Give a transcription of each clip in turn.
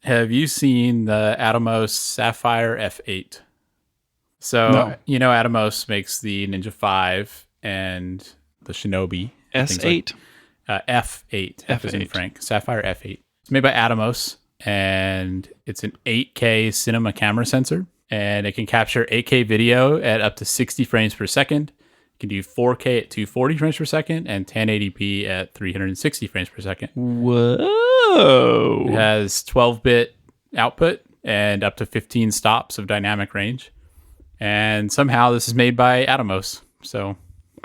have you seen the Atomos Sapphire F8? So, No. you know, Atomos makes the Ninja 5 and the Shinobi. and things S8? F8. F is in F8. Frank. Sapphire F8. It's made by Atomos, and it's an 8K cinema camera sensor, and it can capture 8K video at up to 60 frames per second. It can do 4K at 240 frames per second and 1080p at 360 frames per second. Whoa. It has 12-bit output and up to 15 stops of dynamic range. And somehow this is made by Atomos. So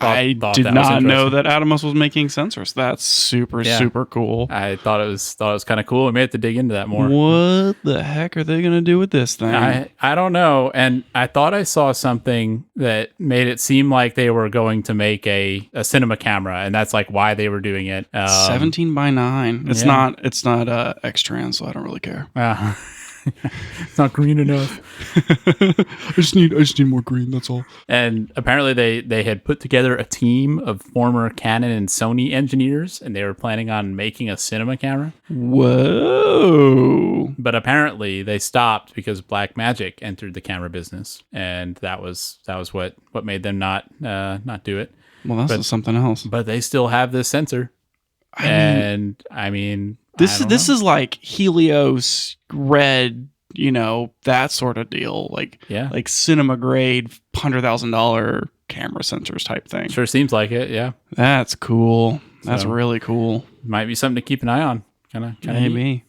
I did not know that Atomos was making sensors. That's super cool. I thought it was kind of cool. I may have to dig into that more. What the heck are they going to do with this thing? I don't know. And I thought I saw something that made it seem like they were going to make a cinema camera, and that's like why they were doing it. 17:9. It's not X-Trans, so I don't really care. It's not green enough. I just need more green, that's all. And apparently they had put together a team of former Canon and Sony engineers, and they were planning on making a cinema camera. Whoa. But apparently they stopped because Blackmagic entered the camera business, and that was what made them not do it. Well, that's something else. But they still have this sensor. I mean this is like Helios Red, that sort of deal, like cinema grade $100,000 camera sensors type thing. Sure seems like it. Yeah, that's cool. That's really cool. Might be something to keep an eye on. Kind of maybe. Neat.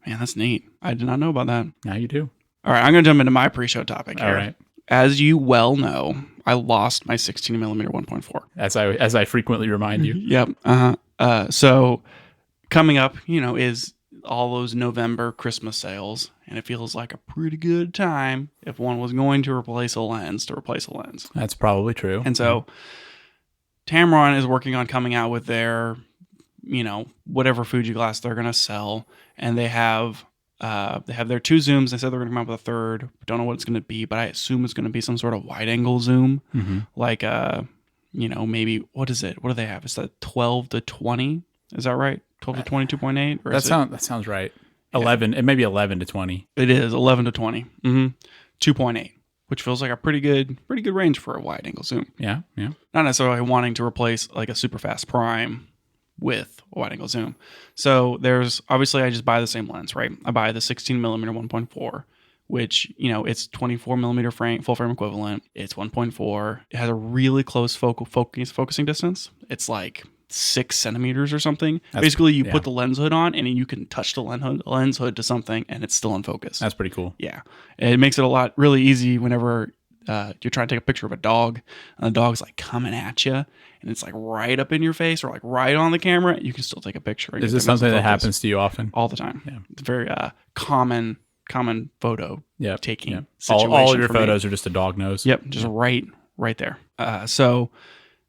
Man, that's neat. I did not know about that. Now you do. All right, I'm gonna jump into my pre-show topic here. All right. As you well know, I lost my 16mm 1.4. As I frequently remind you. Yep. So coming up, is all those November Christmas sales, and it feels like a pretty good time if one was going to replace a lens. That's probably true. And so Tamron is working on coming out with their, whatever Fuji glass they're going to sell, and they have their two zooms. They said they're going to come out with a third. Don't know what it's going to be, but I assume it's going to be some sort of wide angle zoom, like maybe what is it? What do they have? Is that 12 to 20? Is that right? 12 to 20, 2.8? That sounds right. 11. It may be 11 to 20. It is 11 to 20. 2.8, which feels like a pretty good range for a wide angle zoom. Yeah. Not necessarily wanting to replace like a super fast prime with a wide angle zoom. So there's obviously I just buy the same lens, right? I buy the 16mm 1.4, which, it's 24mm full frame equivalent. It's 1.4. It has a really close focusing distance. It's like 6 centimeters or something. Basically, you put the lens hood on and you can touch the lens hood to something and it's still in focus. That's pretty cool. Yeah. And it makes it really easy whenever you're trying to take a picture of a dog and the dog's like coming at you and it's like right up in your face or like right on the camera. You can still take a picture. Is this something that happens to you often? All the time. Yeah. It's a very common photo taking situation. All of your photos are just a dog nose. Yep. Just right there. So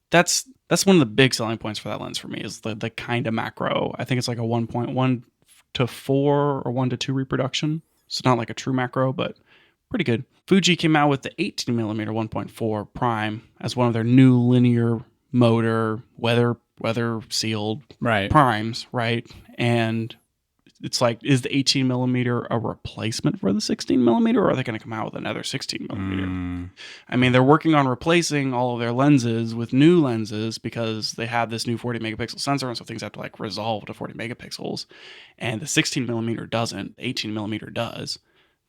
that's one of the big selling points for that lens for me is the kind of macro. I think it's like a 1.1 to 4 or 1 to 2 reproduction. So not like a true macro, but pretty good. Fuji came out with the 18mm 1.4 prime as one of their new linear motor weather sealed primes, right? And it's like, is the 18mm a replacement for the 16mm, or are they going to come out with another 16mm? I mean, they're working on replacing all of their lenses with new lenses because they have this new 40 megapixel sensor, and so things have to like resolve to 40 megapixels. And the 16mm doesn't, 18mm does.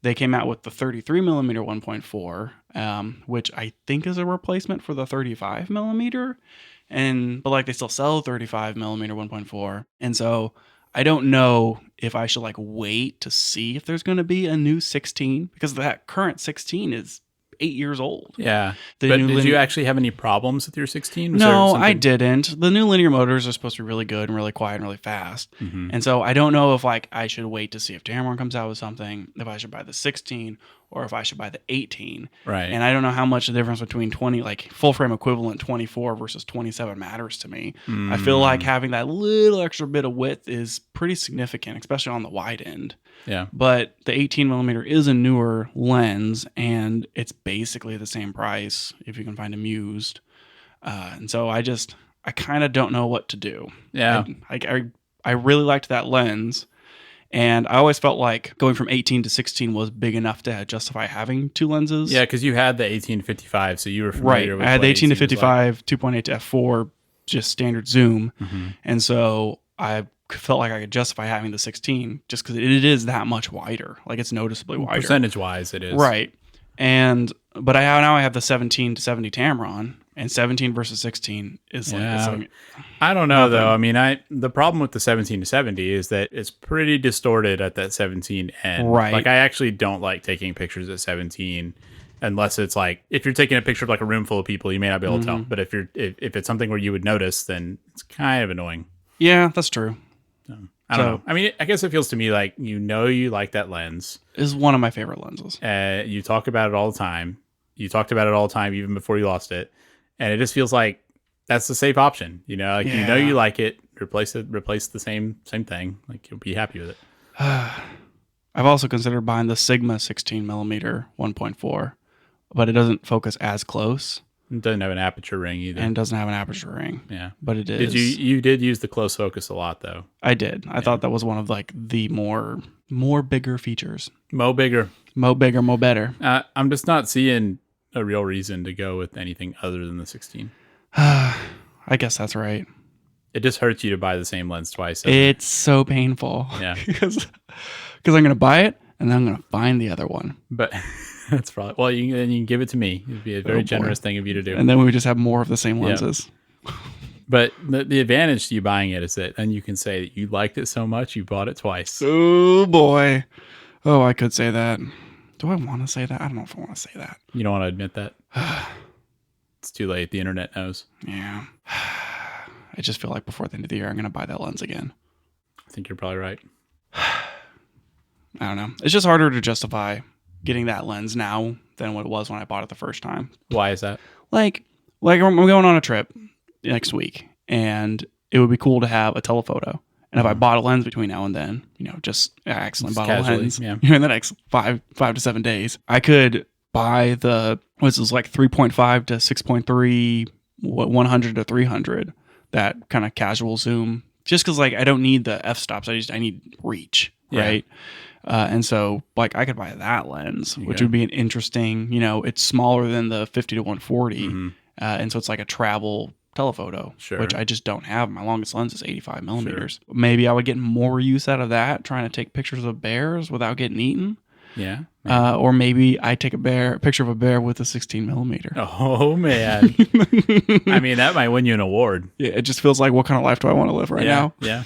They came out with the 33mm 1.4, which I think is a replacement for the 35mm. But like they still sell 35mm 1.4. And so I don't know if I should like wait to see if there's going to be a new 16 because that current 16 is 8 years old. Yeah. But did you actually have any problems with your 16? No, I didn't. The new linear motors are supposed to be really good and really quiet and really fast. And so I don't know if like I should wait to see if Tamron comes out with something, if I should buy the 16 or if I should buy the 18. Right. And I don't know how much the difference between 20, like full frame equivalent 24 versus 27 matters to me. I feel like having that little extra bit of width is pretty significant, especially on the wide end. Yeah. But the 18mm is a newer lens and it's basically the same price if you can find them used. And so I kind of don't know what to do. Yeah. I really liked that lens. And I always felt like going from 18 to 16 was big enough to justify having two lenses. Yeah, because you had the 18 to 55, so you were familiar with I had what the 18 to 18 was like. 55, 2.8 to f4, just standard zoom. And so I felt like I could justify having the 16 just because it is that much wider. Like it's noticeably wider. Percentage-wise, it is. Right. But now I have the 17 to 70 Tamron, and 17 versus 16 is like I don't know nothing. though. I mean, the problem with the 17 to 70 is that it's pretty distorted at that 17 end. Right. Like I actually don't like taking pictures at 17 unless it's like if you're taking a picture of like a room full of people, you may not be able to tell. But if it's something where you would notice, then it's kind of annoying. Yeah, that's true. I don't know. I mean, I guess it feels to me like you like that lens. Is one of my favorite lenses. You talk about it all the time. You talked about it all the time, even before you lost it. And it just feels like that's the safe option. You know, like you like it. Replace the same thing. Like you'll be happy with it. I've also considered buying the Sigma 16 millimeter 1.4, but it doesn't focus as close. It doesn't have an aperture ring either. And doesn't have an aperture ring. Yeah. But it is. You did use the close focus a lot though. I did. I thought that was one of like the more bigger features. Mo bigger, mo better. I'm just not seeing a real reason to go with anything other than the 16. I guess that's right. It just hurts you to buy the same lens twice. It's so painful. Yeah. Because I'm going to buy it and then I'm going to find the other one. But that's probably, well, you can give it to me. It'd be a very generous thing of you to do. And then we would just have more of the same lenses. Yep. But the advantage to you buying it is that then you can say that you liked it so much you bought it twice. Oh boy. Oh, I could say that. Do I want to say that? I don't know if I want to say that. You don't want to admit that? It's too late. The internet knows. Yeah. I just feel like before the end of the year, I'm going to buy that lens again. I think you're probably right. I don't know. It's just harder to justify getting that lens now than what it was when I bought it the first time. Why is that? Like I'm going on a trip next week, and it would be cool to have a telephoto. And if I bought a lens between now and then, just accidentally bought a lens in the next 5 to 7 days, I could buy the, what's this, like 3.5 to 6.3, 100 to 300, that kind of casual zoom. Just because like I don't need the f-stops, I need reach, right? And so like I could buy that lens, which would be an interesting, it's smaller than the 50 to 140, and so it's like a travel telephoto, which I just don't have. My longest lens is 85 millimeters. Sure. Maybe I would get more use out of that trying to take pictures of bears without getting eaten. Yeah. Or maybe I take a picture of a bear with a 16 millimeter. Oh man. I mean, that might win you an award. Yeah. It just feels like, what kind of life do I want to live right now? Yeah.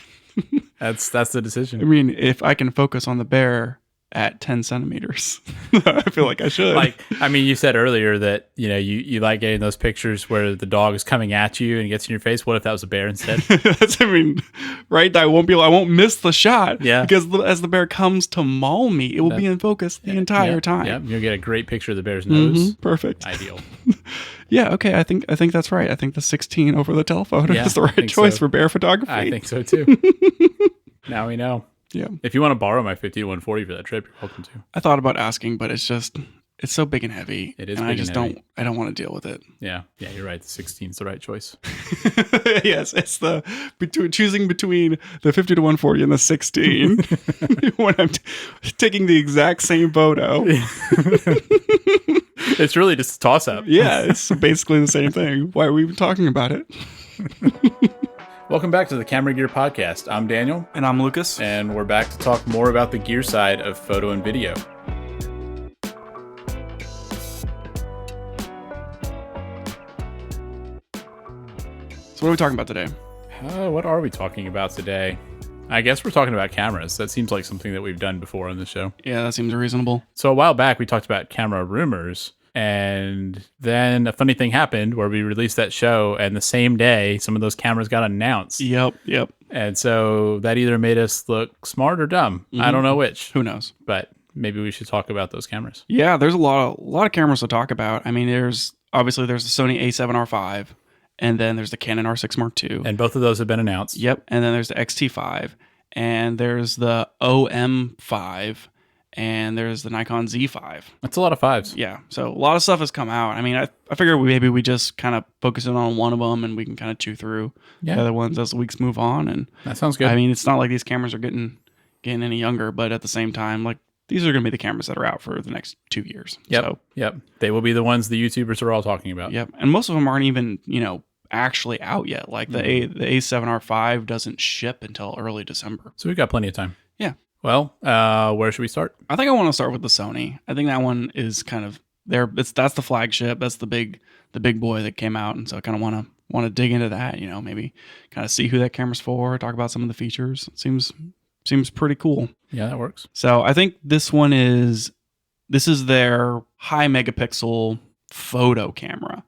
That's the decision. I mean, if I can focus on the bear at 10 centimeters, I feel like I should. You said earlier that, you like getting those pictures where the dog is coming at you and gets in your face. What if that was a bear instead? Right? I won't miss the shot. Yeah. Because as the bear comes to maul me, it will be in focus the entire time. Yeah. You'll get a great picture of the bear's nose. Perfect. Ideal. Yeah. Okay. I think that's right. I think the 16 over the telephoto is the right choice for bear photography. I think so too. Now we know. Yeah. If you want to borrow my 50 to 140 for that trip, you're welcome to. I thought about asking, but it's so big and heavy. It is, and big and heavy. I don't want to deal with it. Yeah, you're right. The 16 is the right choice. Yes, it's choosing between the 50 to 140 and the 16 when I'm taking the exact same photo. It's really just a toss up. Yeah, it's basically the same thing. Why are we even talking about it? Welcome back to the Camera Gear Podcast. I'm Daniel. And I'm Lucas. And we're back to talk more about the gear side of photo and video. So what are we talking about today? What are we talking about today? I guess we're talking about cameras. That seems like something that we've done before on the show. Yeah, that seems reasonable. So a while back, we talked about camera rumors. And then a funny thing happened where we released that show, and the same day, some of those cameras got announced. Yep. And so that either made us look smart or dumb. I don't know which. Who knows? But maybe we should talk about those cameras. Yeah, there's a lot of cameras to talk about. I mean, there's the Sony A7RV, and then there's the Canon R6 Mark II. And both of those have been announced. Yep. And then there's the XT5, and there's the OM5. And there's the Nikon Z5. That's a lot of fives. Yeah. So a lot of stuff has come out. I mean, I figure maybe we just kind of focus in on one of them and we can kind of chew through the other ones as the weeks move on. And that sounds good. I mean, it's not like these cameras are getting getting any younger, but at the same time, like these are going to be the cameras that are out for the next 2 years. Yep. They will be the ones the YouTubers are all talking about. Yep. And most of them aren't even, actually out yet. Like the A7R5 doesn't ship until early December. So we've got plenty of time. Yeah. Well, where should we start? I think I want to start with the Sony. I think that one is kind of there. That's the flagship. That's the big boy that came out. And so I kind of want to dig into that, maybe kind of see who that camera's for, talk about some of the features. It seems pretty cool. Yeah, that works. So I think this is their high megapixel photo camera,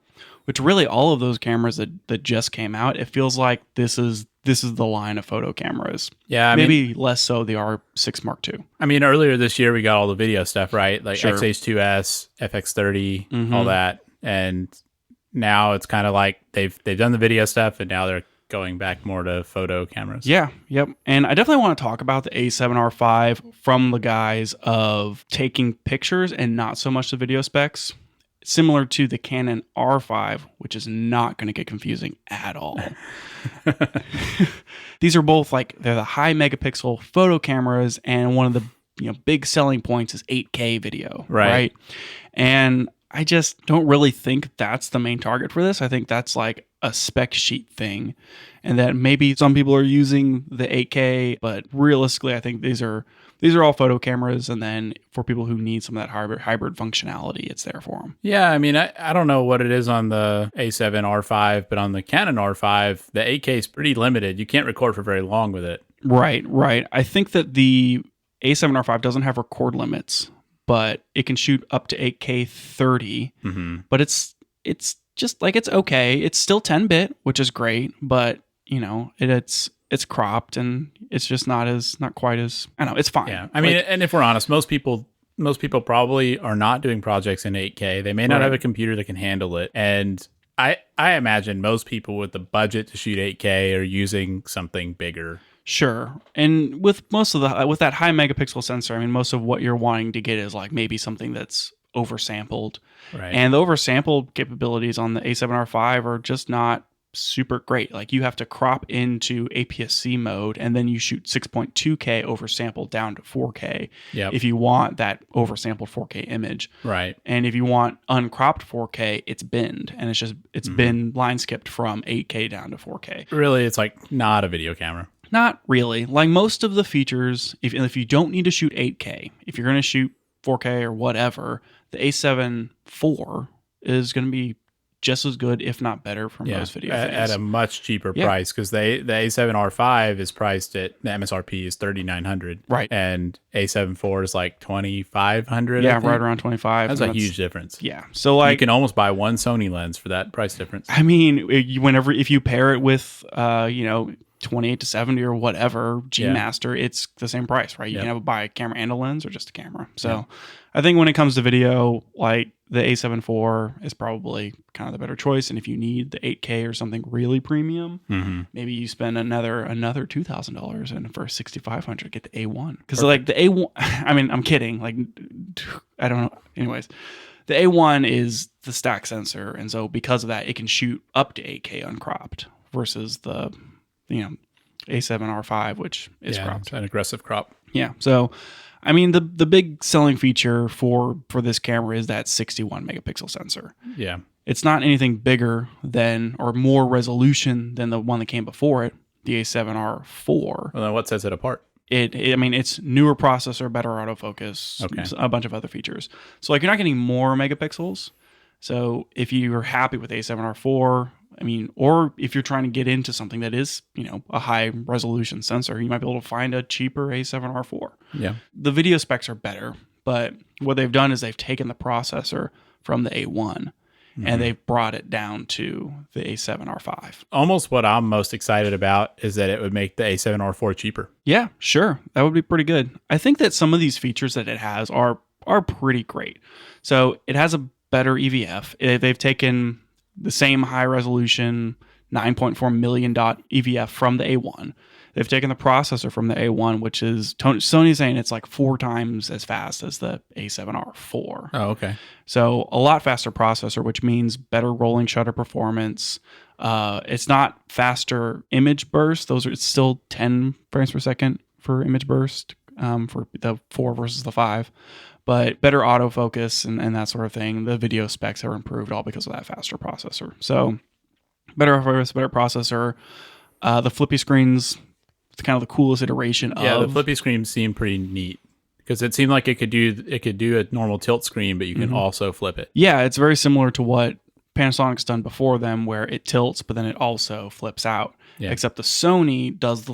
which really all of those cameras that just came out, it feels like this is the line of photo cameras. Yeah, maybe less so the R6 Mark II. I mean, earlier this year we got all the video stuff, right? Like Sure. X-H2S, FX30, all that, and now it's kind of like they've done the video stuff, and now they're going back more to photo cameras. Yeah, yep. And I definitely want to talk about the A7R5 from the guise of taking pictures and not so much the video specs, similar to the Canon R5, which is not going to get confusing at all. These are both they're the high megapixel photo cameras, and one of the big selling points is 8K video, right? And I just don't really think that's the main target for this. I think that's like a spec sheet thing, and that maybe some people are using the 8K, but realistically, I think these are all photo cameras, and then for people who need some of that hybrid functionality, it's there for them. Yeah, I mean, I don't know what it is on the A7RV, but on the Canon R5, the 8K is pretty limited. You can't record for very long with it. Right. I think that the A7R5 doesn't have record limits, but it can shoot up to 8K 30. But it's just it's okay. It's still 10-bit, which is great, but it's cropped, and it's just not quite as, I don't know, it's fine. Yeah. I mean, and if we're honest, most people probably are not doing projects in 8K. They may not have a computer that can handle it. And I imagine most people with the budget to shoot 8K are using something bigger. Sure. And with with that high megapixel sensor, I mean, most of what you're wanting to get is maybe something that's oversampled. Right. And the oversampled capabilities on the A7R5 are just not super great. You have to crop into APS-C mode, and then you shoot 6.2K oversampled down to 4K if you want that oversampled 4K image. Right. And if you want uncropped 4K, it's binned, and it's been line skipped from 8K down to 4K. Really, it's not a video camera. Not really. Most of the features, if you don't need to shoot 8K, if you're going to shoot 4K or whatever, the A7 IV is going to be just as good, if not better, from most video things. At a much cheaper price, because the A7R5 is priced at, the MSRP is $3,900. Right. And A7 IV is $2,500. Yeah, right around 25. That's a huge difference. Yeah. So you can almost buy one Sony lens for that price difference. I mean, if you pair it with 28 to 70 or whatever G Master, it's the same price, right? You can buy a camera and a lens, or just a camera. So I think when it comes to video, the A7 IV is probably kind of the better choice. And if you need the 8K or something really premium, maybe you spend another $2,000, and for $6,500 get the A1. Because the A1, I mean, I'm kidding. I don't know. Anyways, the A1 is the stack sensor, and so because of that, it can shoot up to 8K uncropped versus the A7R5, which is cropped. It's an aggressive crop. Yeah. So, I mean, the big selling feature for this camera is that 61 megapixel sensor. Yeah. It's not anything bigger than, or more resolution than the one that came before it, the A7R4. Well, then what sets it apart? It's newer processor, better autofocus, a bunch of other features. So you're not getting more megapixels. So if you're happy with A7R4, or if you're trying to get into something that is, a high resolution sensor, you might be able to find a cheaper A7R4. Yeah. The video specs are better, but what they've done is they've taken the processor from the A1 and they've brought it down to the A7R5. Almost what I'm most excited about is that it would make the A7R4 cheaper. Yeah, sure. That would be pretty good. I think that some of these features that it has are pretty great. So it has a better EVF. They've taken the same high resolution 9.4 million dot EVF from the A1. They've taken the processor from the A1, which is Sony's saying it's 4 times as fast as the A7R4. Oh, okay. So a lot faster processor, which means better rolling shutter performance. It's not faster image burst. It's still 10 frames per second for image burst. for the 4 versus the 5. But better autofocus and that sort of thing. The video specs are improved all because of that faster processor. So better focus, better processor. The flippy screens, it's kind of the coolest iteration of. Yeah, the flippy screens seem pretty neat because it seemed like it could do a normal tilt screen, but you can also flip it. Yeah, it's very similar to what Panasonic's done before them, where it tilts, but then it also flips out. Yeah. Except the Sony does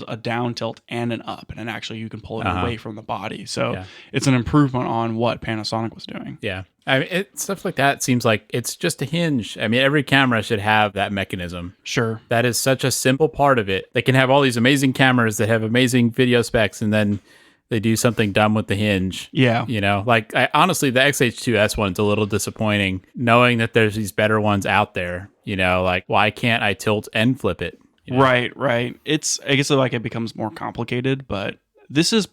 a down tilt and an up, and actually you can pull it away from the body. So it's an improvement on what Panasonic was doing. Yeah. I mean, stuff like that seems like it's just a hinge. I mean, every camera should have that mechanism. Sure. That is such a simple part of it. They can have all these amazing cameras that have amazing video specs, and then they do something dumb with the hinge. Yeah. You know, like honestly, the XH2S one's a little disappointing knowing that there's these better ones out there. You know, like why can't I tilt and flip it? You know? Right. I guess like it becomes more complicated, but this is,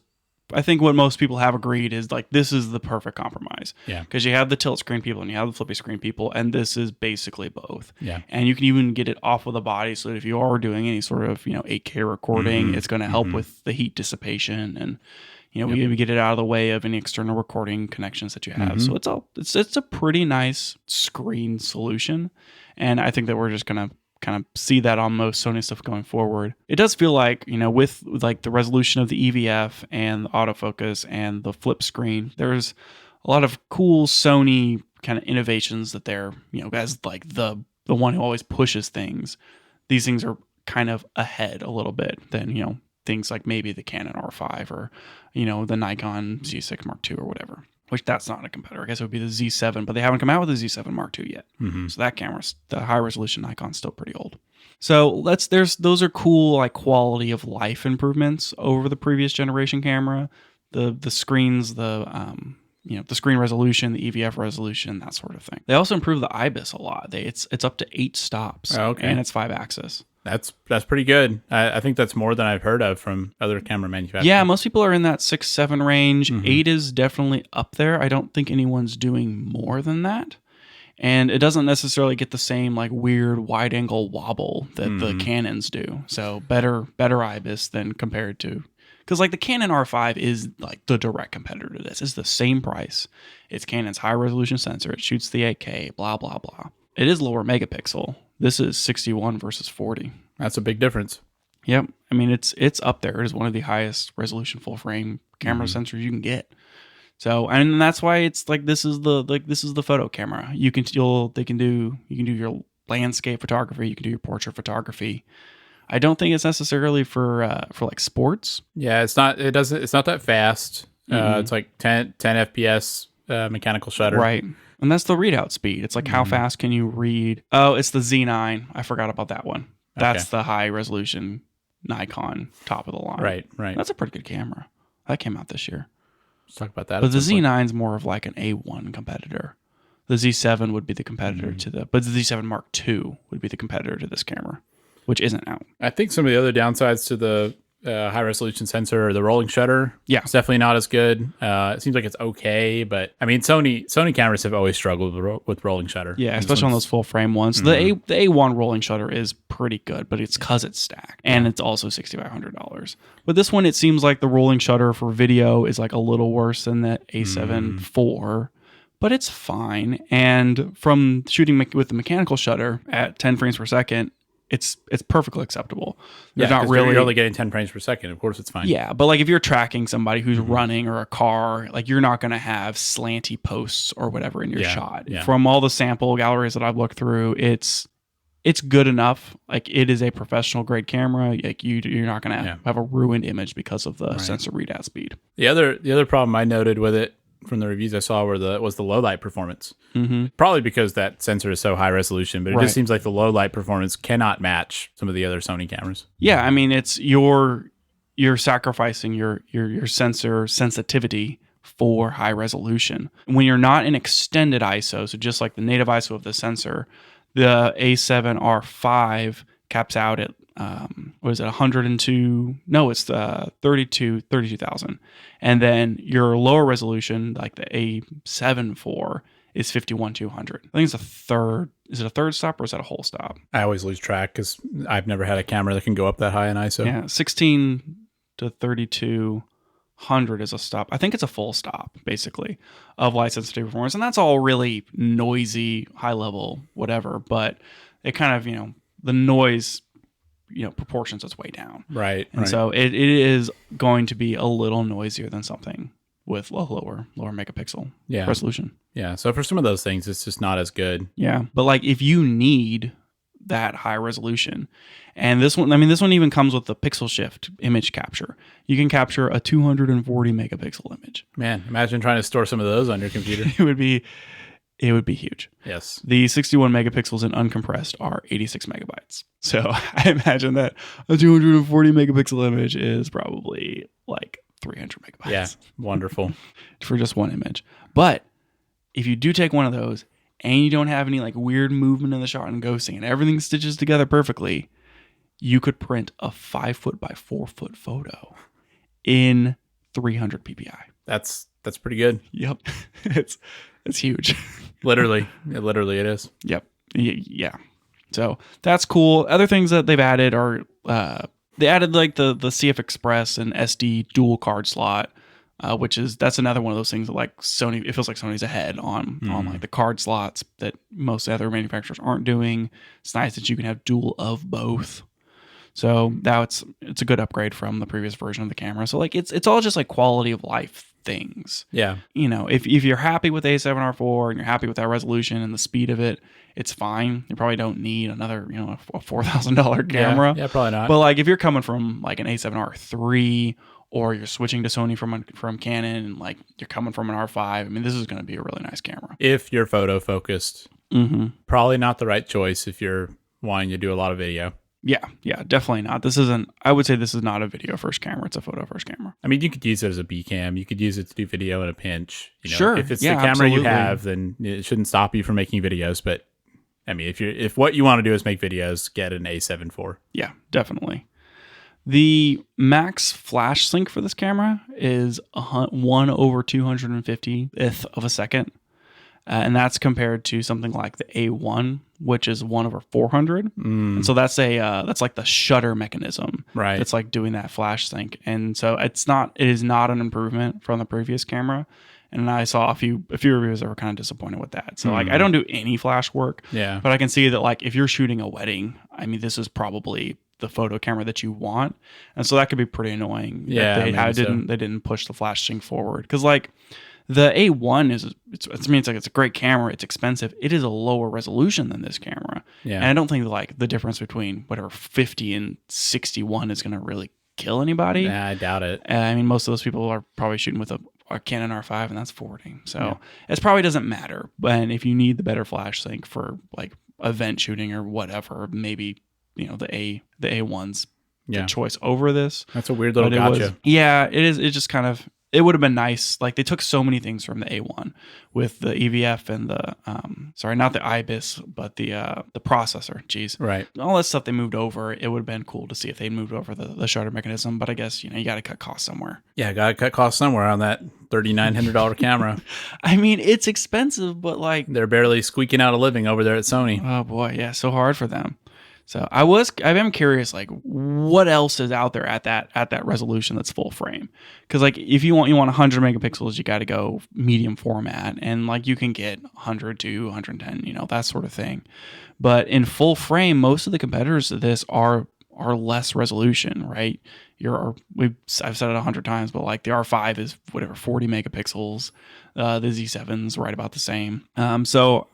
I think what most people have agreed is like, this is the perfect compromise. Yeah. Because you have the tilt screen people and you have the flippy screen people, and this is basically both. Yeah. And you can even get it off of the body so that if you are doing any sort of, 8K recording, it's going to help with the heat dissipation and, we get it out of the way of any external recording connections that you have. So it's a pretty nice screen solution. And I think that we're just going to kind of see that on most Sony stuff going forward. It does feel like, with like the resolution of the EVF and the autofocus and the flip screen, there's a lot of cool Sony kind of innovations that they're, as like the one who always pushes things. These things are kind of ahead a little bit than, things like maybe the Canon R5 or, the Nikon Z6 Mark II or whatever. Which that's not a competitor. I guess it would be the Z7, but they haven't come out with the Z7 Mark II yet. So that camera's, the high resolution Nikon's still pretty old. So those are cool like quality of life improvements over the previous generation camera. The screens, the screen resolution, the EVF resolution, that sort of thing. They also improved the IBIS a lot. It's up to 8 stops and it's 5-axis. That's pretty good. I think that's more than I've heard of from other camera manufacturers. Yeah, most people are in that 6-7 range. 8 is definitely up there. I don't think anyone's doing more than that. And it doesn't necessarily get the same like weird wide angle wobble that the Canons do. So better IBIS than compared to, because like the Canon R5 is like the direct competitor to this. It's the same price. It's Canon's high resolution sensor. It shoots the 8K, blah, blah, blah. It is lower megapixel. This is 61 versus 40. That's a big difference. Yep. I mean, it's up there. It is one of the highest resolution full frame camera sensors you can get. So, and that's why it's like this is the photo camera. You can do your landscape photography. You can do your portrait photography. I don't think it's necessarily for like sports. Yeah, it's not. It's not that fast. It's like 10 FPS mechanical shutter. Right. And that's the readout speed. It's like how fast can you read? Oh, it's the Z9. I forgot about that one. That's the high resolution Nikon top of the line. Right. That's a pretty good camera. That came out this year. Let's talk about that. But the Z9 is more of like an A1 competitor. The Z7 would be the competitor but the Z7 Mark II would be the competitor to this camera, which isn't out. I think some of the other downsides to the high resolution sensor or the rolling shutter. Yeah. It's definitely not as good. It seems like it's okay, but I mean, Sony cameras have always struggled with rolling shutter. Yeah, especially on those full frame ones. The A1 rolling shutter is pretty good, but it's because it's stacked and it's also $6,500. But this one, it seems like the rolling shutter for video is like a little worse than the A7 IV, but it's fine. And from shooting with the mechanical shutter at 10 frames per second, it's perfectly acceptable. There's not really, you're only getting 10 frames per second. Of course, it's fine. Yeah, but like if you're tracking somebody who's running or a car, like you're not going to have slanty posts or whatever in your shot. Yeah. From all the sample galleries that I've looked through, it's good enough. Like it is a professional grade camera. Like you're not going to have a ruined image because of the sensor readout speed. The other problem I noted with it from the reviews I saw was the low light performance. Probably because that sensor is so high resolution, but it just seems like the low light performance cannot match some of the other Sony cameras. Yeah, I mean it's you're sacrificing your sensor sensitivity for high resolution. When you're not in extended ISO, so just like the native ISO of the sensor, the A7R5 caps out at what is it, 102? No, it's the 32,000. And then your lower resolution, like the A7 IV, is 51,200. I think it's a third. Is it a third stop or is that a whole stop? I always lose track because I've never had a camera that can go up that high in ISO. Yeah, 16 to 32 100 is a stop. I think it's a full stop, basically, of light sensitivity performance. And that's all really noisy, high level, whatever. But it kind of, the noise, proportions its way down. Right. And so it is going to be a little noisier than something with a lower megapixel resolution. Yeah. So for some of those things, it's just not as good. Yeah. But like if you need that high resolution, and this one even comes with the pixel shift image capture. You can capture a 240 megapixel image. Man, imagine trying to store some of those on your computer. It would be huge. Yes. The 61 megapixels in uncompressed are 86 megabytes. So I imagine that a 240 megapixel image is probably like 300 megabytes. Yeah, wonderful. For just one image. But if you do take one of those and you don't have any like weird movement in the shot and ghosting and everything stitches together perfectly, you could print a 5 foot by 4 foot photo in 300 ppi. That's pretty good. Yep. It's huge. Literally it is. Yep. Yeah. So that's cool. Other things that they've added are they added like the CF Express and SD dual card slot, that's another one of those things that like Sony, it feels like Sony's ahead on like the card slots that most other manufacturers aren't doing. It's nice that you can have dual of both. So now it's a good upgrade from the previous version of the camera. So like it's all just like quality of life things. Yeah. If you're happy with A7R4 and you're happy with that resolution and the speed of it, it's fine. You probably don't need another, a $4,000 camera. Yeah, probably not. But like if you're coming from like an A7R3 or you're switching to Sony from Canon and like you're coming from an R5, I mean, this is going to be a really nice camera. If you're photo focused, probably not the right choice if you're wanting to do a lot of video. Yeah, definitely not. I would say this is not a video first camera. It's a photo first camera. I mean, you could use it as a B cam. You could use it to do video in a pinch. Sure. If it's the camera you have, then it shouldn't stop you from making videos. But I mean, if what you want to do is make videos, get an A7 IV. Yeah, definitely. The max flash sync for this camera is 1/250th of a second. And that's compared to something like the A1, which is 1/400. And so that's that's like the shutter mechanism. Right. That's like doing that flash sync. And so it is not an improvement from the previous camera. And I saw a few reviews that were kind of disappointed with that. So like I don't do any flash work. Yeah. But I can see that like if you're shooting a wedding, I mean this is probably the photo camera that you want. And so that could be pretty annoying. Yeah. They didn't push the flash sync forward. Because like the A1 it's a great camera. It's expensive. It is a lower resolution than this camera. Yeah. And I don't think like the difference between whatever 50 and 61 is going to really kill anybody. Nah, I doubt it. I mean, most of those people are probably shooting with a Canon R5 and that's 40. So it probably doesn't matter. But if you need the better flash sync for like event shooting or whatever, maybe, the A1's the choice over this. That's a weird little gotcha. It is. It's just kind of, it would have been nice. Like they took so many things from the A1 with the EVF and the not the IBIS, but the processor. Jeez, right? All that stuff they moved over. It would have been cool to see if they moved over the shutter mechanism. But I guess you got to cut costs somewhere. Yeah, got to cut costs somewhere on that $3,900 camera. I mean, it's expensive, but like they're barely squeaking out a living over there at Sony. Oh boy, yeah, so hard for them. So I am curious, like what else is out there at that resolution that's full frame? Because like if you want 100 megapixels, you got to go medium format, and like you can get 100 to 110, that sort of thing. But in full frame, most of the competitors to this are less resolution, right? I've said it 100 times, but like the R5 is 40 megapixels. The Z7's right about the same. So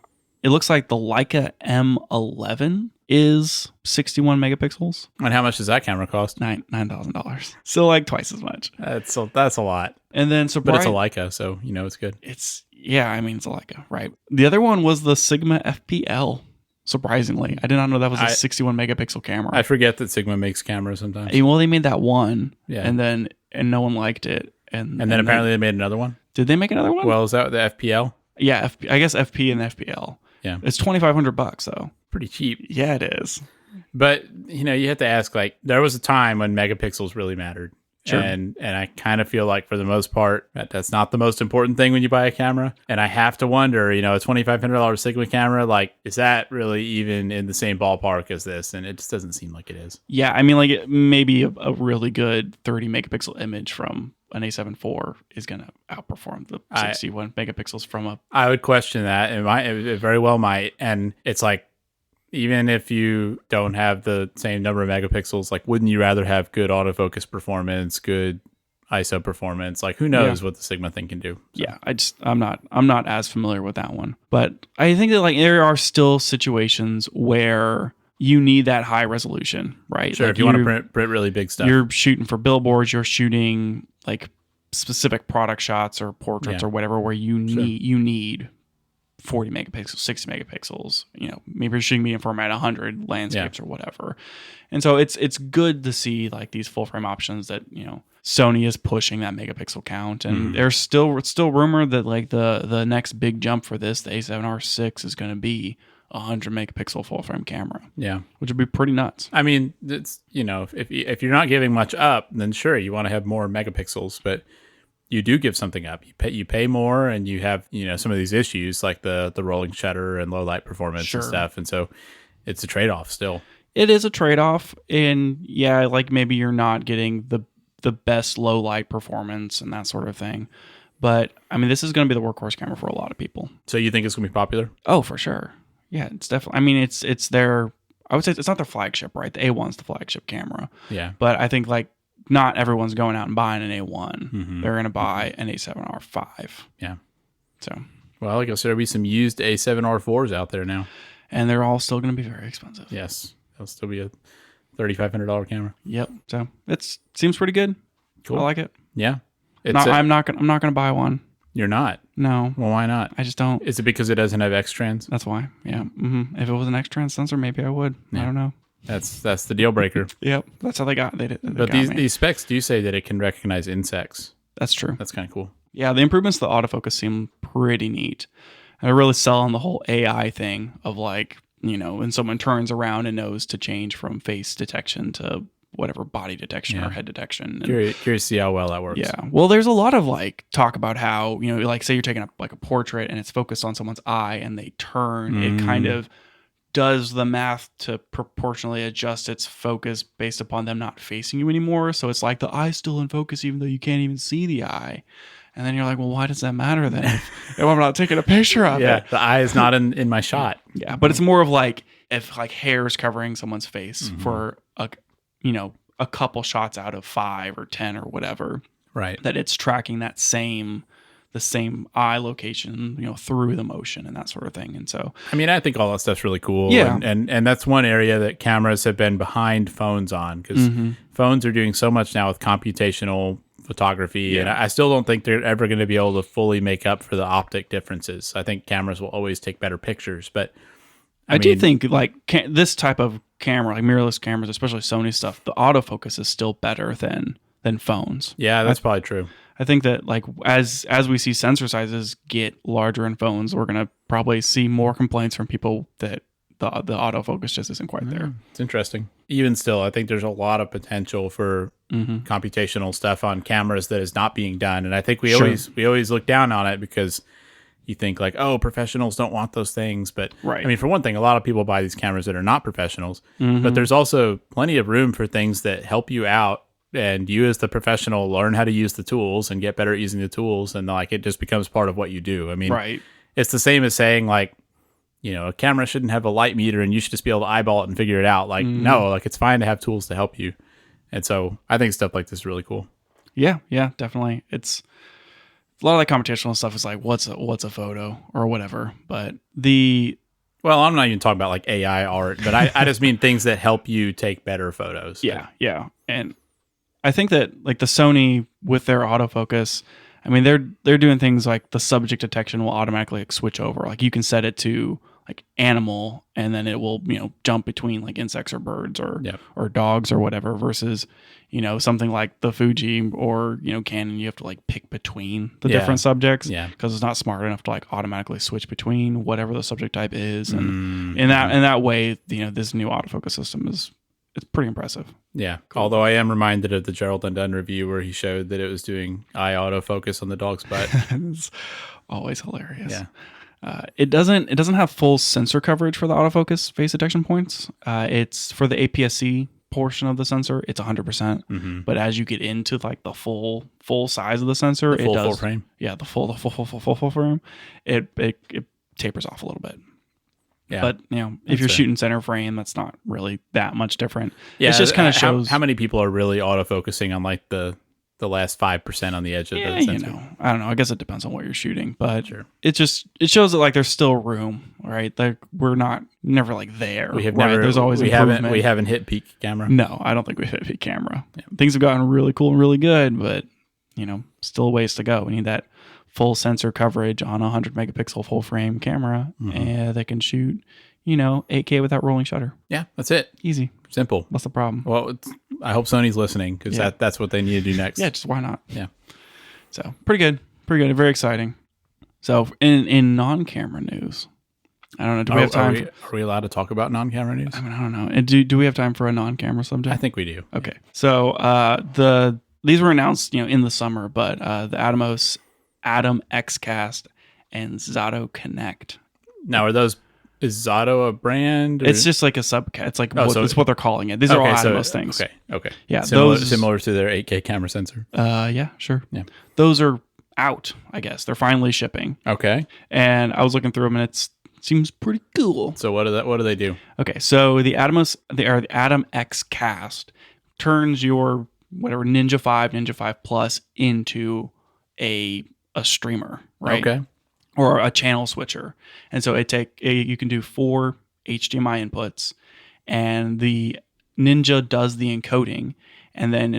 it looks like the Leica M11 is 61 megapixels. And how much does that camera cost? $9,000. So like twice as much. That's a lot. And then but it's a Leica, so it's good. It's a Leica, right? The other one was the Sigma FPL. Surprisingly, I did not know that was a 61 megapixel camera. I forget that Sigma makes cameras sometimes. Well, they made that one, and no one liked it, and then apparently they made another one. Did they make another one? Well, is that the FPL? Yeah, I guess FP and FPL. Yeah, it's $2,500 though. Pretty cheap. Yeah, it is. But you have to ask, like, there was a time when megapixels really mattered. Sure. And I kind of feel like for the most part, that's not the most important thing when you buy a camera. And I have to wonder, a $2,500 Sigma camera, like, is that really even in the same ballpark as this? And it just doesn't seem like it is. Yeah, I mean, like, it may be a really good 30 megapixel image from an A7 IV is going to outperform the 61 megapixels from a. I would question that. It very well might. And it's like, even if you don't have the same number of megapixels, like, wouldn't you rather have good autofocus performance, good ISO performance? Like, who knows what the Sigma thing can do? So. Yeah, I'm not as familiar with that one, but I think that like there are still situations where you need that high resolution, right? Sure, like if you want to print really big stuff. You're shooting for billboards, you're shooting like specific product shots or portraits or whatever, where you need 40 megapixels, 60 megapixels, maybe you're shooting medium format 100 landscapes or whatever. And so it's good to see like these full frame options that, Sony is pushing that megapixel count, and there's still rumored that like the next big jump for this, the A7R6, is going to be 100 megapixel full frame camera. Yeah, which would be pretty nuts. I mean, it's if you're not giving much up, then sure you want to have more megapixels, but you do give something up. You pay more, and you have some of these issues like the rolling shutter and low light performance and stuff, and so it's a trade off still. It is a trade off, and yeah, like maybe you're not getting the best low light performance and that sort of thing. But I mean, this is going to be the workhorse camera for a lot of people. So you think it's going to be popular? Oh, for sure. Yeah, it's definitely. I mean, it's their. I would say it's not their flagship, right? The A1's the flagship camera. Yeah. But I think like not everyone's going out and buying an A1. They're going to buy an A7R5. Yeah. So. Well, I guess there'll be some used A7R4s out there now, and they're all still going to be very expensive. Yes, they'll still be a $3,500 camera. Yep. So it seems pretty good. Cool. I like it. Yeah. I'm not gonna buy one. You're not? No. Well, why not? I just don't. Is it because it doesn't have X-Trans? That's why. Yeah. If it was an X-Trans sensor, maybe I would. Yeah. I don't know. That's the deal breaker. Yep. That's how they got. But these specs do say that it can recognize insects. That's true. That's kind of cool. Yeah. The improvements to the autofocus seem pretty neat. And I really sell on the whole AI thing of like, when someone turns around and knows to change from face detection to whatever body detection or head detection. Curious to see how well that works. Yeah. Well, there's a lot of like talk about how, like say you're taking up like a portrait and it's focused on someone's eye and they turn, it kind of does the math to proportionally adjust its focus based upon them not facing you anymore. So it's like the eye's still in focus even though you can't even see the eye. And then you're like, well, why does that matter then? If I'm not taking a picture of it. Yeah, the eye is not in my shot. Yeah, but it's more of like if like hair is covering someone's face for a couple shots out of 5 or 10 or whatever. Right. That it's tracking the same eye location, through the motion and that sort of thing. And so, I mean, I think all that stuff's really cool. Yeah. And that's one area that cameras have been behind phones on, because phones are doing so much now with computational photography, and I still don't think they're ever going to be able to fully make up for the optic differences. I think cameras will always take better pictures, but I do think like this type of camera, like mirrorless cameras, especially Sony stuff, the autofocus is still better than phones. Yeah, that's probably true. I think that like as we see sensor sizes get larger in phones, we're going to probably see more complaints from people that the autofocus just isn't quite there. It's interesting. Even still, I think there's a lot of potential for computational stuff on cameras that is not being done. And I think we always look down on it because you think like, oh, professionals don't want those things. But I mean, for one thing, a lot of people buy these cameras that are not professionals, but there's also plenty of room for things that help you out. And you as the professional learn how to use the tools and get better at using the tools. And like, it just becomes part of what you do. I mean, it's the same as saying like, a camera shouldn't have a light meter and you should just be able to eyeball it and figure it out. Like, no, like it's fine to have tools to help you. And so I think stuff like this is really cool. Yeah, definitely. It's a lot of that computational stuff is like, what's a photo or whatever. But well, I'm not even talking about like AI art, but I just mean things that help you take better photos. Yeah. And I think that like the Sony with their autofocus, I mean, they're doing things like the subject detection will automatically like switch over. Like you can set it to like animal, and then it will jump between like insects or birds or dogs or whatever. Versus something like the Fuji or Canon, you have to like pick between the different subjects. Yeah, because it's not smart enough to like automatically switch between whatever the subject type is. And in that way, this new autofocus system it's pretty impressive. Yeah. Cool. Although I am reminded of the Gerald Undone review where he showed that it was doing eye autofocus on the dog's butt. It's always hilarious. Yeah. It doesn't have full sensor coverage for the autofocus face detection points. It's for the APS-C portion of the sensor, it's 100%. But as you get into like the full size of the sensor, The full frame. Yeah, the full frame, it tapers off a little bit. Yeah. But if you're shooting center frame, that's not really that much different. Yeah, it just kind of shows how many people are really autofocusing on like the last 5% on the edge of the sensor. I don't know. I guess it depends on what you're shooting, but Sure. it shows that like there's still room, right? Like we're never like there. We have right? never. There's always we improvement. we haven't hit peak camera. No, I don't think we've hit peak camera. Yeah. Things have gotten really cool and really good, but still a ways to go. We need that full sensor coverage on a 100 megapixel full frame camera, and that can shoot 8K without rolling shutter. Yeah, that's it. Easy. Simple. What's the problem? Well, I hope Sony's listening because that's what they need to do next. Yeah, just why not? Yeah. So pretty good. Very exciting. So in non-camera news, I don't know. Do we have time? Are we allowed to talk about non-camera news? I mean, I don't know. And do we have time for a non-camera subject? I think we do. Okay. So these were announced in the summer, but the Atomos AtomX Cast and Zato Connect. Now, is Zato a brand? It's just like a subcat. It's like it's what they're calling it. These are all Atomos things. Okay. Yeah, similar to their 8K camera sensor. Yeah, sure. Yeah. Those are out, I guess. They're finally shipping. Okay. And I was looking through them, and it seems pretty cool. So what do they do? Okay, so the AtomX Cast turns your whatever Ninja 5, Ninja 5 Plus into a streamer, right? Okay. Or a channel switcher. And so you can do 4 HDMI inputs, and the Ninja does the encoding, and then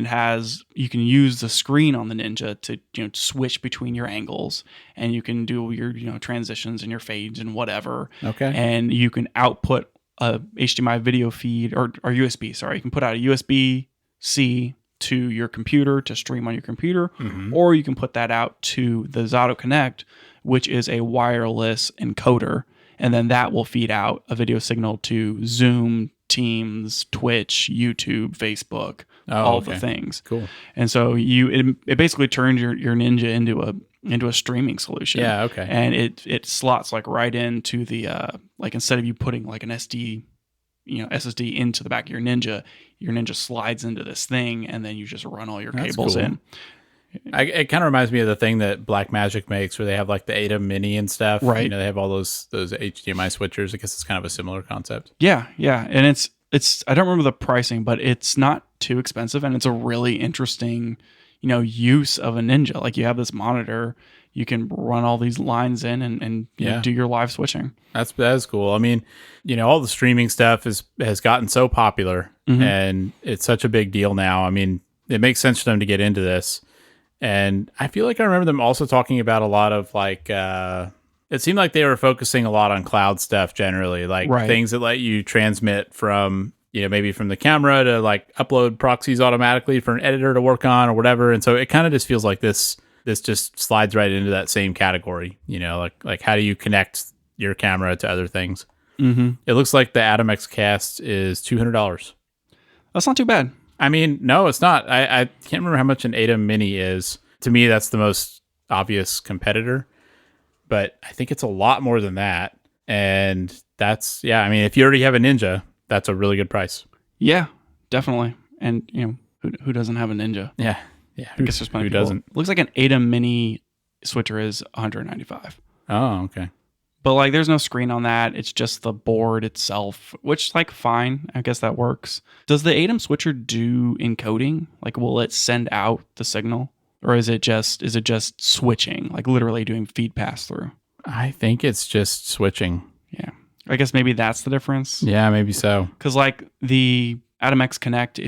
you can use the screen on the Ninja to switch between your angles, and you can do your transitions and your fades and whatever. Okay. And you can output a HDMI video feed or USB. Sorry, you can put out a USB-C to your computer to stream on your computer, or you can put that out to the Zato Connect, which is a wireless encoder, and then that will feed out a video signal to Zoom, Teams, Twitch, YouTube, Facebook, all the things. Cool. And so it basically turns your Ninja into a streaming solution. Yeah. Okay. And it slots like right into the like instead of you putting like an SSD into the back of your Ninja slides into this thing, and then you just run all your cables in. It kind of reminds me of the thing that Blackmagic makes, where they have like the Atom Mini and stuff. Right. They have all those HDMI switchers. I guess it's kind of a similar concept. Yeah, and it's I don't remember the pricing, but it's not too expensive, and it's a really interesting use of a Ninja. Like you have this monitor, you can run all these lines in and do your live switching. That's cool. I mean, all the streaming stuff has gotten so popular, and it's such a big deal now. I mean, it makes sense for them to get into this. And I feel like I remember them also talking about a lot of like, it seemed like they were focusing a lot on cloud stuff generally, like things that let you transmit from, maybe from the camera to like upload proxies automatically for an editor to work on or whatever. And so it kind of just feels like this just slides right into that same category, like how do you connect your camera to other things? Mm-hmm. It looks like the AtomX Cast is $200. That's not too bad. I mean, no, it's not. I can't remember how much an Atom Mini is. To me, that's the most obvious competitor. But I think it's a lot more than that. And that's, I mean, if you already have a Ninja, that's a really good price. Yeah, definitely. And, who doesn't have a Ninja? Yeah. I guess there's plenty who of people. Doesn't? Looks like an Atom Mini switcher is $195. Oh, okay. But like, there's no screen on that. It's just the board itself, which like fine. I guess that works. Does the Atom switcher do encoding? Like, will it send out the signal, or is it just switching, like literally doing feed pass through? I think it's just switching. Yeah, I guess maybe that's the difference. Yeah, maybe so. Because like the AtomX Connect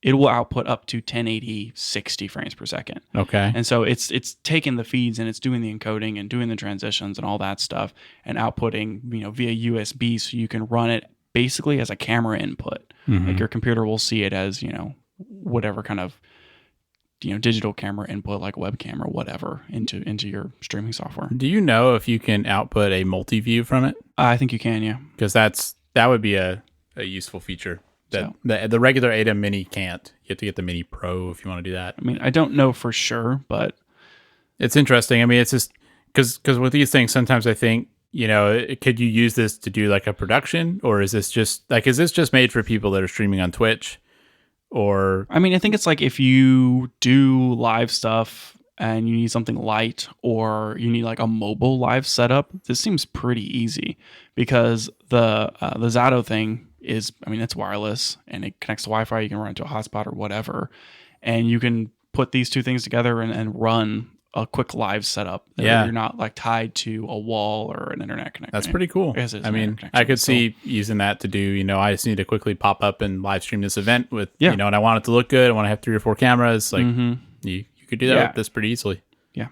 it will output up to 1080 60 frames per second. Okay. And so it's taking the feeds and it's doing the encoding and doing the transitions and all that stuff and outputting, via USB, so you can run it basically as a camera input. Mm-hmm. Like your computer will see it as, whatever kind of, digital camera input, like webcam or whatever, into your streaming software. Do you know if you can output a multi-view from it? I think you can, yeah. Because that would be a useful feature. The regular Atom Mini can't. You have to get the Mini Pro if you want to do that. I mean, I don't know for sure, but it's interesting. I mean, it's just because with these things, sometimes I think could you use this to do like a production, or is this just made for people that are streaming on Twitch? Or I mean, I think it's like if you do live stuff and you need something light, or you need like a mobile live setup, this seems pretty easy because the Zato thing is, I mean, it's wireless and it connects to Wi-Fi. You can run it to a hotspot or whatever, and you can put these two things together and run a quick live setup. Yeah, you're not like tied to a wall or an internet connection. That's pretty cool. I mean, I could see using that to do, I just need to quickly pop up and live stream this event with, and I want it to look good. I want to have 3 or 4 cameras. Like you could do that with this pretty easily. Yeah.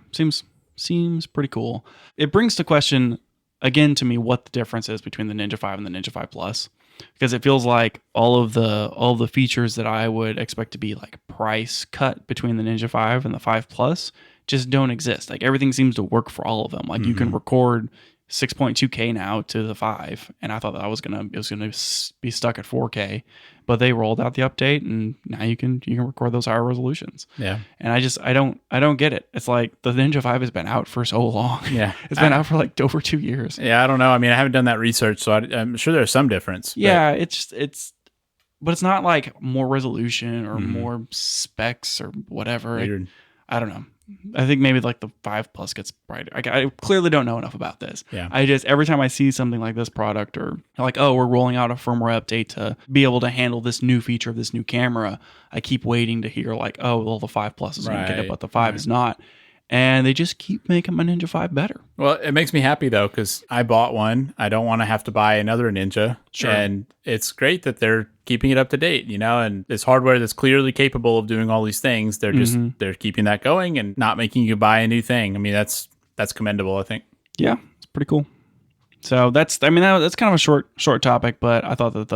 Seems pretty cool. It brings to question again to me what the difference is between the Ninja 5 and the Ninja 5 Plus, because it feels like all of the features that I would expect to be like price cut between the Ninja 5 and the 5 Plus just don't exist. Like everything seems to work for all of them. Like you can record 6.2K now to the 5, and I thought that it was gonna be stuck at 4K, but they rolled out the update, and now you can record those higher resolutions. Yeah, and I don't get it. It's like the Ninja 5 has been out for so long. Yeah, it's been out for like over 2 years. Yeah, I don't know. I mean, I haven't done that research, so I'm sure there's some difference. Yeah, but it's not like more resolution or more specs or whatever. Weird. I don't know. I think maybe like the 5 Plus gets brighter. I clearly don't know enough about this. Yeah. Every time I see something like this product, or like, oh, we're rolling out a firmware update to be able to handle this new feature of this new camera, I keep waiting to hear like, oh, well, the 5 Plus is going to get it, but the 5 is not. And they just keep making my Ninja 5 better. Well, it makes me happy, though, because I bought one. I don't want to have to buy another Ninja. Sure. And it's great that they're keeping it up to date, and it's hardware that's clearly capable of doing all these things. They're just they're keeping that going and not making you buy a new thing. I mean, that's commendable, I think. Yeah, it's pretty cool. So that's kind of a short topic, but I thought that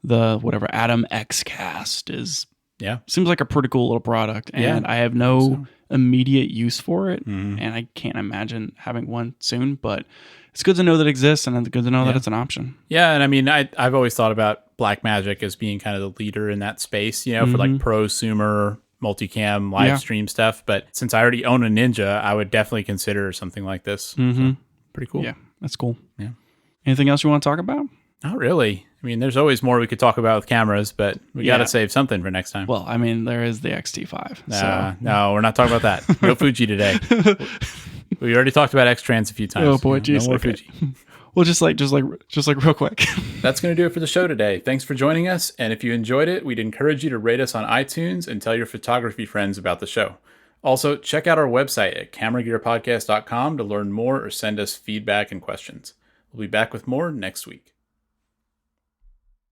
the whatever AtomX Cast seems like a pretty cool little product, and I have no immediate use for it, and I can't imagine having one soon, but it's good to know that it exists, and it's good to know that it's an option. Yeah, and I mean, I've always thought about Blackmagic as being kind of the leader in that space, for like prosumer, multicam, live stream stuff, but since I already own a Ninja, I would definitely consider something like this. So, pretty cool. Yeah, that's cool. Yeah. Anything else you want to talk about? Not really. I mean, there's always more we could talk about with cameras, but we got to save something for next time. Well, I mean, there is the XT5. No, we're not talking about that. No Fuji today. We already talked about X-Trans a few times. Oh boy, geez. No more Fuji. Well, just like real quick. That's going to do it for the show today. Thanks for joining us. And if you enjoyed it, we'd encourage you to rate us on iTunes and tell your photography friends about the show. Also, check out our website at cameragearpodcast.com to learn more or send us feedback and questions. We'll be back with more next week.